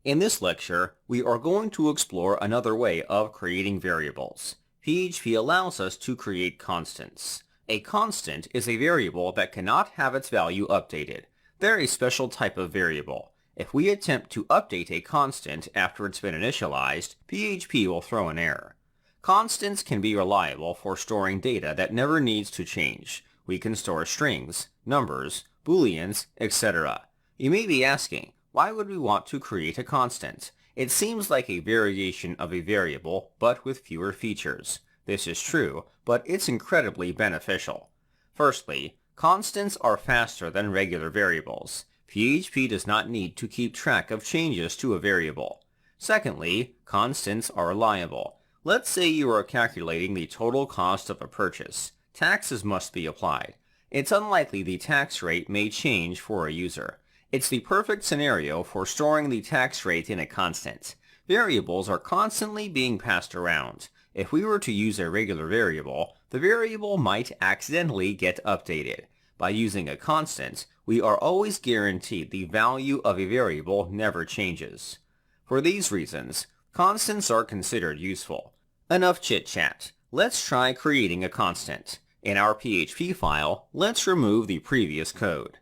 In this lecture, we are going to explore another way of creating variables. PHP allows us to create constants. A constant is a variable that cannot have its value updated. They're a special type of variable. If we attempt to update a constant after it's been initialized, PHP will throw an error. Constants can be reliable for storing data that never needs to change. We can store strings, numbers, booleans, etc. You may be asking, why would we want to create a constant? It seems like a variation of a variable, but with fewer features. This is true, but it's incredibly beneficial. Firstly, constants are faster than regular variables. PHP does not need to keep track of changes to a variable. Secondly, constants are reliable. Let's say you are calculating the total cost of a purchase. Taxes must be applied. It's unlikely the tax rate may change for a user. It's the perfect scenario for storing the tax rate in a constant. Variables are constantly being passed around. If we were to use a regular variable, the variable might accidentally get updated. By using a constant, we are always guaranteed the value of a variable never changes. For these reasons, constants are considered useful. Enough chit-chat. Let's try creating a constant. In our PHP file, let's remove the previous code.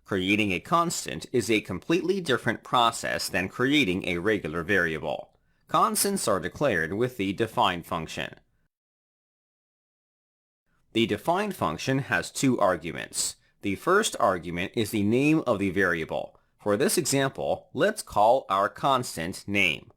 Creating a constant is a completely different process than creating a regular variable. Constants are declared with the define function. The define function has two arguments. The first argument is the name of the variable. For this example, let's call our constant name.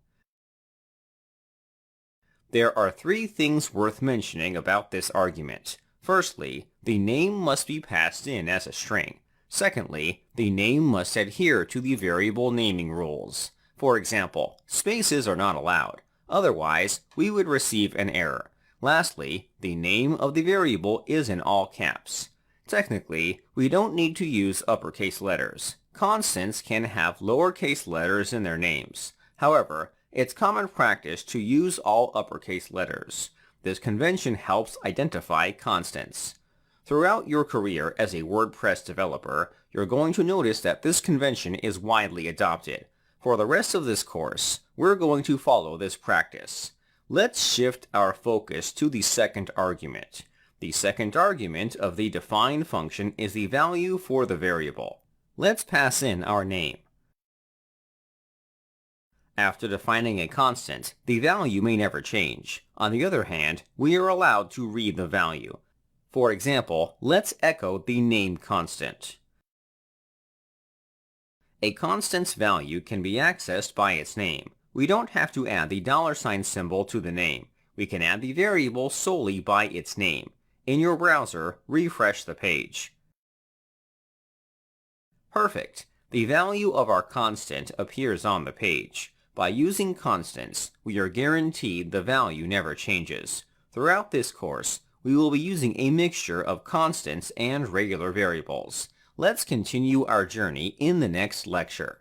There are three things worth mentioning about this argument. Firstly, the name must be passed in as a string. Secondly, the name must adhere to the variable naming rules. For example, spaces are not allowed. Otherwise, we would receive an error. Lastly, the name of the variable is in all caps. Technically, we don't need to use uppercase letters. Constants can have lowercase letters in their names. However, it's common practice to use all uppercase letters. This convention helps identify constants. Throughout your career as a WordPress developer, you're going to notice that this convention is widely adopted. For the rest of this course, we're going to follow this practice. Let's shift our focus to the second argument. The second argument of the define function is the value for the variable. Let's pass in our name. After defining a constant, the value may never change. On the other hand, we are allowed to read the value. For example, let's echo the name constant. A constant's value can be accessed by its name. We don't have to add the $ symbol to the name. We can add the variable solely by its name. In your browser, refresh the page. Perfect. The value of our constant appears on the page. By using constants, we are guaranteed the value never changes. Throughout this course, we will be using a mixture of constants and regular variables. Let's continue our journey in the next lecture.